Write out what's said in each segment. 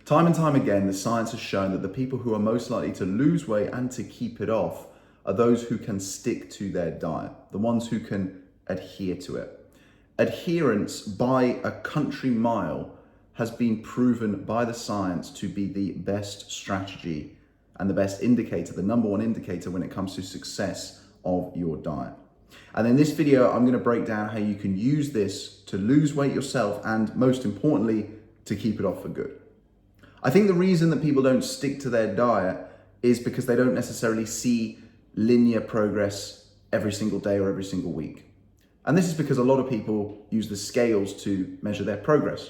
Time and time again, the science has shown that the people who are most likely to lose weight and to keep it off are those who can stick to their diet, the ones who can adhere to it. Adherence by a country mile has been proven by the science to be the best strategy and the best indicator, the number one indicator when it comes to success of your diet. And in this video, I'm going to break down how you can use this to lose weight yourself and, most importantly, to keep it off for good. I think the reason that people don't stick to their diet is because they don't necessarily see linear progress every single day or every single week. And this is because a lot of people use the scales to measure their progress.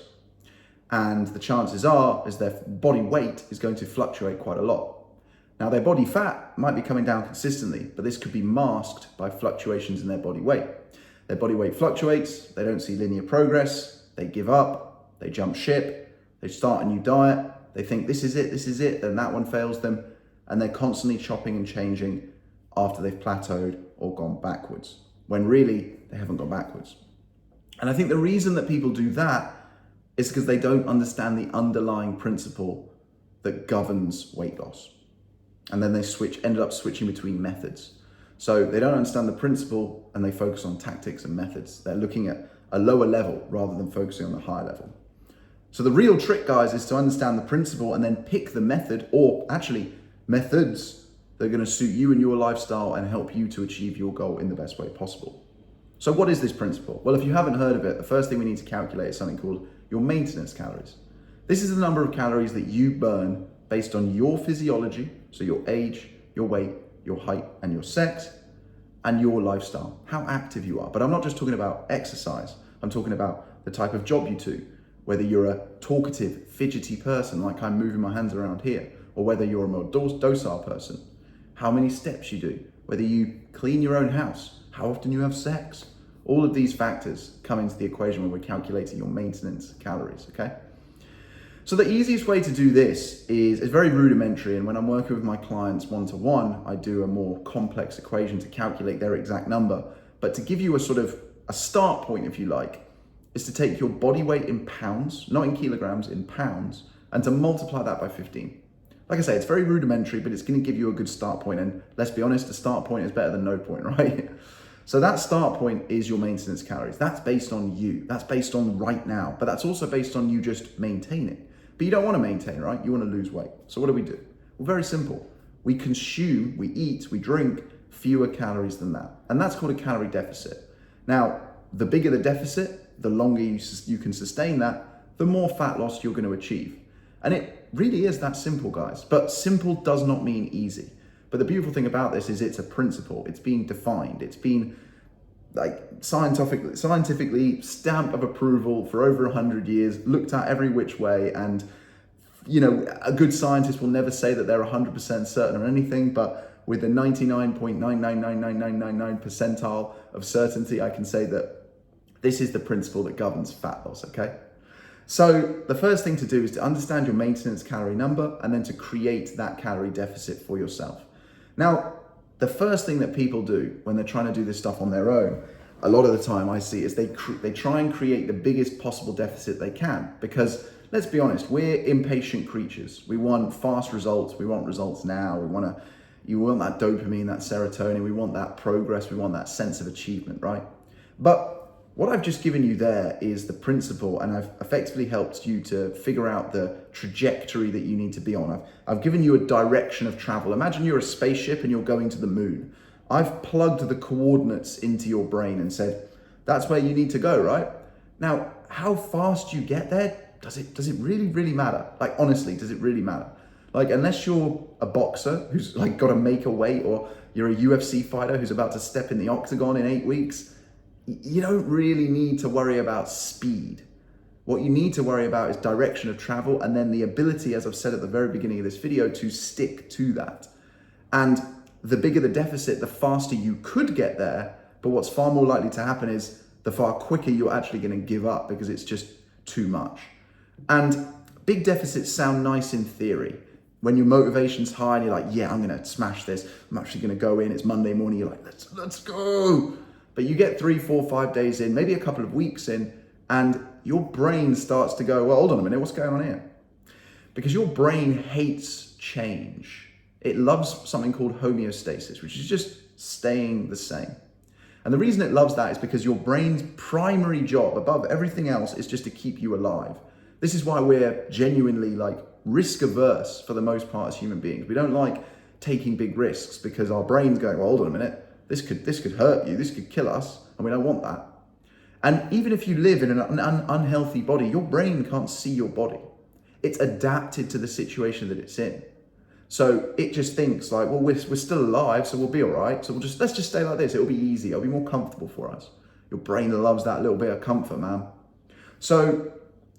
And the chances are is their body weight is going to fluctuate quite a lot. Now, their body fat might be coming down consistently, but this could be masked by fluctuations in their body weight. Their body weight fluctuates, they don't see linear progress, they give up, they jump ship, they start a new diet, they think this is it, then that one fails them, and they're constantly chopping and changing after they've plateaued or gone backwards, when really they haven't gone backwards. And I think the reason that people do that is because they don't understand the underlying principle that governs weight loss. And then they ended up switching between methods. So they don't understand the principle and they focus on tactics and methods. They're looking at a lower level rather than focusing on the higher level. So the real trick, guys, is to understand the principle and then pick the method, or actually methods, that are going to suit you and your lifestyle and help you to achieve your goal in the best way possible. So what is this principle? Well, if you haven't heard of it, the first thing we need to calculate is something called your maintenance calories. This is the number of calories that you burn based on your physiology, so your age, your weight, your height, and your sex, and your lifestyle, how active you are. But I'm not just talking about exercise. I'm talking about the type of job you do, whether you're a talkative, fidgety person like I'm moving my hands around here, or whether you're a more docile person, how many steps you do, whether you clean your own house, how often you have sex. All of these factors come into the equation when we're calculating your maintenance calories, okay? So the easiest way to do this is very rudimentary, and when I'm working with my clients one-to-one, I do a more complex equation to calculate their exact number. But to give you a sort of a start point, if you like, is to take your body weight in pounds, not in kilograms, in pounds, and to multiply that by 15. Like I say, it's very rudimentary, but it's going to give you a good start point. And let's be honest, a start point is better than no point, right? So that start point is your maintenance calories. That's based on you. That's based on right now. But that's also based on you just maintaining. But you don't want to maintain, right? You want to lose weight. So what do? Well, very simple. We consume, we eat, we drink fewer calories than that. And that's called a calorie deficit. Now, the bigger the deficit, the longer you can sustain that, the more fat loss you're going to achieve. And it really is that simple, guys. But simple does not mean easy. But the beautiful thing about this is it's a principle. It's been defined. It's been like scientifically stamped of approval for over 100 years, looked at every which way. And, you know, a good scientist will never say that they're 100% certain on anything, but with the 99.999999 percentile of certainty, I can say that this is the principle that governs fat loss, okay? So the first thing to do is to understand your maintenance calorie number and then to create that calorie deficit for yourself. Now, the first thing that people do when they're trying to do this stuff on their own, a lot of the time I see, is they try and create the biggest possible deficit they can, because let's be honest, we're impatient creatures. We want fast results. We want results now. You want that dopamine, that serotonin. We want that progress. We want that sense of achievement, right? But what I've just given you there is the principle, and I've effectively helped you to figure out the trajectory that you need to be on. I've given you a direction of travel. Imagine you're a spaceship and you're going to the moon. I've plugged the coordinates into your brain and said, that's where you need to go, right? Now, how fast you get there, does it really, really matter? Like, honestly, does it really matter? Like, unless you're a boxer who's like got to make a weight, or you're a UFC fighter who's about to step in the octagon in 8 weeks, you don't really need to worry about speed. What you need to worry about is direction of travel, and then the ability, as I've said at the very beginning of this video, to stick to that. And the bigger the deficit, the faster you could get there. But what's far more likely to happen is the far quicker you're actually going to give up, because it's just too much. And big deficits sound nice in theory. When your motivation's high and you're like, yeah, I'm going to smash this. I'm actually going to go in. It's Monday morning. You're like, let's go. But you get 3, 4, 5 days in, maybe a couple of weeks in, and your brain starts to go, well, hold on a minute, what's going on here? because your brain hates change. It loves something called homeostasis, which is just staying the same. And the reason it loves that is because your brain's primary job above everything else is just to keep you alive. This is why we're genuinely like risk averse for the most part as human beings. We don't like taking big risks because our brain's going, well, hold on a minute, this could hurt you, this could kill us, and we don't want that. And even if you live in an unhealthy body, your brain can't see your body. It's adapted to the situation that it's in. So it just thinks like, well, we're still alive, so we'll be all right. So let's just stay like this. It'll be easy. It'll be more comfortable for us. Your brain loves that little bit of comfort, man. So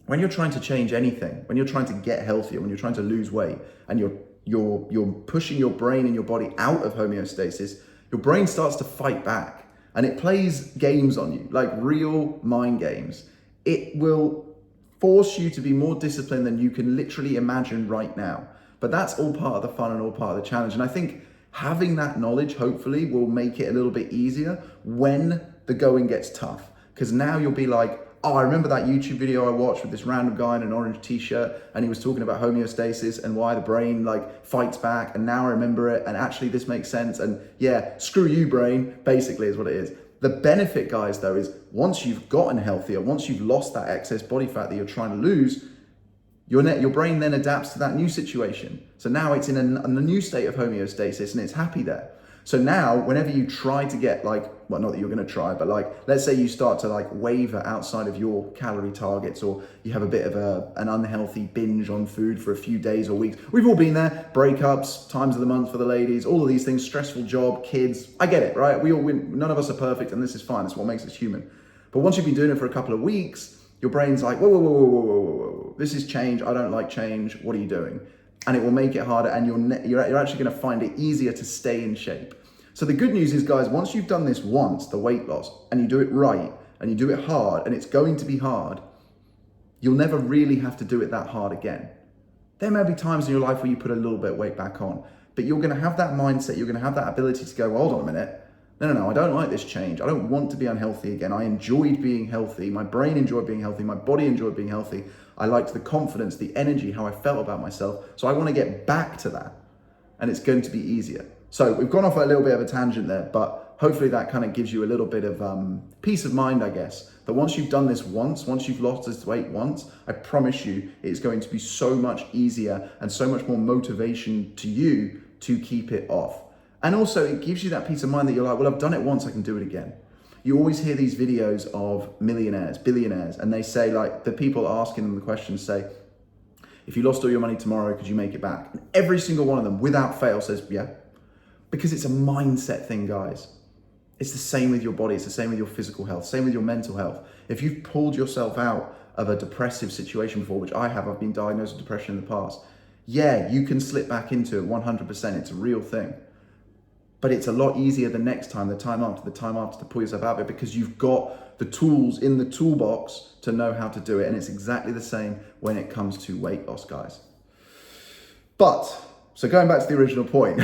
when you're trying to change anything, when you're trying to get healthier, when you're trying to lose weight, and you're pushing your brain and your body out of homeostasis, your brain starts to fight back, and it plays games on you, like real mind games. It will force you to be more disciplined than you can literally imagine right now. But that's all part of the fun and all part of the challenge. And I think having that knowledge, hopefully, will make it a little bit easier when the going gets tough. Because now you'll be like, oh, I remember that YouTube video I watched with this random guy in an orange t-shirt, and he was talking about homeostasis and why the brain like fights back, and now I remember it, and actually this makes sense, and yeah, screw you brain, basically is what it is. The benefit, guys, though, is once you've gotten healthier, once you've lost that excess body fat that you're trying to lose, your brain then adapts to that new situation. So now it's in a new state of homeostasis and it's happy there. So now whenever you try to get like, well, not that you're going to try, but like, let's say you start to like waver outside of your calorie targets, or you have a bit of an unhealthy binge on food for a few days or weeks. We've all been there, breakups, times of the month for the ladies, all of these things, stressful job, kids. I get it, right? None of us are perfect, and this is fine. It's what makes us human. But once you've been doing it for a couple of weeks, your brain's like, whoa, whoa, whoa, whoa, whoa, whoa, whoa. This is change. I don't like change. What are you doing? And it will make it harder, and you're actually going to find it easier to stay in shape. So the good news is, guys, once you've done this once, the weight loss, and you do it right, and you do it hard, and it's going to be hard, you'll never really have to do it that hard again. There may be times in your life where you put a little bit of weight back on, but you're going to have that mindset. You're going to have that ability to go, well, hold on a minute. No, I don't like this change. I don't want to be unhealthy again. I enjoyed being healthy. My brain enjoyed being healthy. My body enjoyed being healthy. I liked the confidence, the energy, how I felt about myself. So I want to get back to that, and it's going to be easier. So we've gone off a little bit of a tangent there, but hopefully that kind of gives you a little bit of peace of mind, I guess, that once you've done this once you've lost this weight once, I promise you it's going to be so much easier and so much more motivation to you to keep it off. And also it gives you that peace of mind that you're like, well, I've done it once, I can do it again. You always hear these videos of millionaires, billionaires, and they say, like, the people asking them the questions say, if you lost all your money tomorrow, could you make it back? And every single one of them, without fail, says, yeah. Because it's a mindset thing, guys. It's the same with your body. It's the same with your physical health, same with your mental health. If you've pulled yourself out of a depressive situation before, which I have, I've been diagnosed with depression in the past. Yeah, you can slip back into it 100%. It's a real thing. But it's a lot easier the next time, the time after to pull yourself out of it, because you've got the tools in the toolbox to know how to do it. And it's exactly the same when it comes to weight loss, guys. So going back to the original point,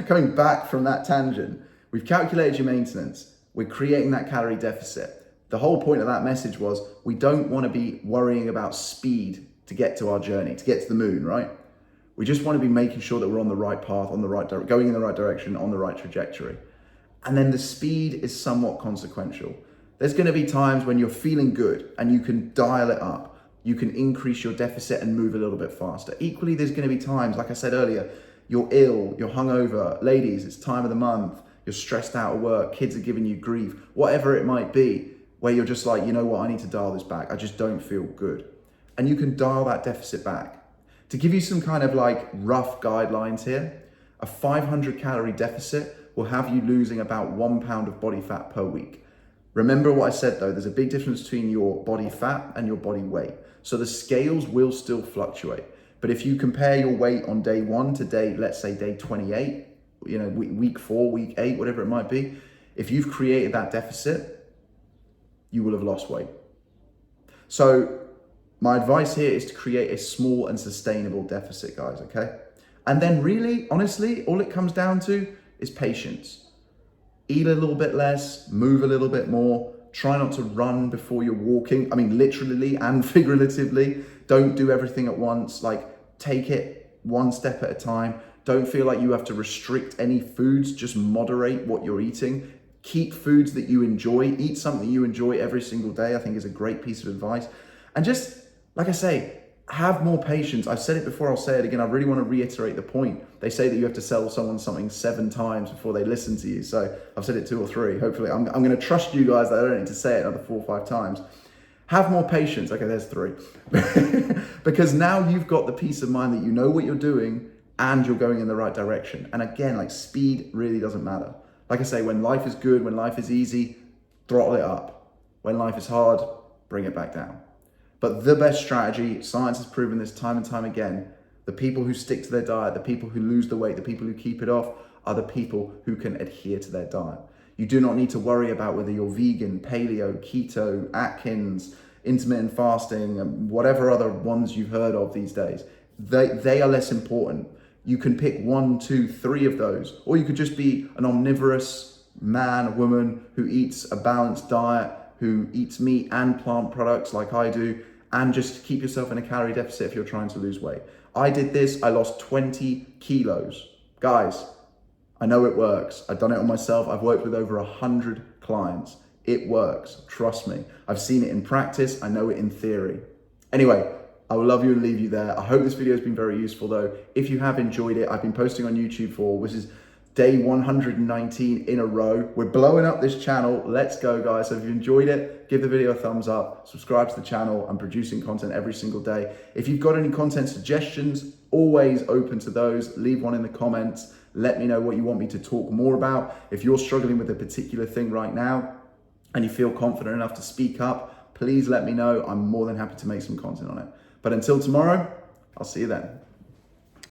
coming back from that tangent, we've calculated your maintenance. We're creating that calorie deficit. The whole point of that message was we don't want to be worrying about speed to get to our journey, to get to the moon, right? We just want to be making sure that we're on the right path, going in the right direction, on the right trajectory. And then the speed is somewhat consequential. There's going to be times when you're feeling good and you can dial it up. You can increase your deficit and move a little bit faster. Equally, there's going to be times, like I said earlier, you're ill, you're hungover, ladies, it's time of the month, you're stressed out at work, kids are giving you grief, whatever it might be, where you're just like, you know what, I need to dial this back. I just don't feel good. And you can dial that deficit back. To give you some kind of like rough guidelines here, a 500 calorie deficit will have you losing about 1 pound of body fat per week. Remember what I said though, there's a big difference between your body fat and your body weight. So the scales will still fluctuate. But if you compare your weight on day 1 to day, let's say day 28, week 4, week 8, whatever it might be, if you've created that deficit, you will have lost weight. So my advice here is to create a small and sustainable deficit, guys, okay? And then really, honestly, all it comes down to is patience. Eat a little bit less, move a little bit more, try not to run before you're walking. I mean, literally and figuratively. Don't do everything at once. Like, take it one step at a time. Don't feel like you have to restrict any foods, just moderate what you're eating. Keep foods that you enjoy, eat something you enjoy every single day, I think is a great piece of advice. And just, like I say, have more patience. I've said it before, I'll say it again. I really want to reiterate the point. They say that you have to sell someone something 7 times before they listen to you. So I've said it 2 or 3. Hopefully, I'm going to trust you guys that I don't need to say it another 4 or 5 times. Have more patience. Okay, there's 3. Because now you've got the peace of mind that you know what you're doing and you're going in the right direction. And again, like, speed really doesn't matter. Like I say, when life is good, when life is easy, throttle it up. When life is hard, bring it back down. But the best strategy, science has proven this time and time again, the people who stick to their diet, the people who lose the weight, the people who keep it off, are the people who can adhere to their diet. You do not need to worry about whether you're vegan, paleo, keto, Atkins, intermittent fasting, and whatever other ones you've heard of these days. They are less important. You can pick 1, 2, 3 of those, or you could just be an omnivorous man, a woman who eats a balanced diet, who eats meat and plant products like I do, and just keep yourself in a calorie deficit if you're trying to lose weight. I did this, I lost 20 kilos. Guys, I know it works. I've done it on myself. I've worked with over 100 clients. It works, trust me. I've seen it in practice, I know it in theory. Anyway, I will love you and leave you there. I hope this video has been very useful though. If you have enjoyed it, I've been posting on YouTube this is day 119 in a row. We're blowing up this channel. Let's go, guys. So if you enjoyed it, give the video a thumbs up, subscribe to the channel. I'm producing content every single day. If you've got any content suggestions, always open to those. Leave one in the comments. Let me know what you want me to talk more about. If you're struggling with a particular thing right now and you feel confident enough to speak up, please let me know. I'm more than happy to make some content on it. But until tomorrow, I'll see you then.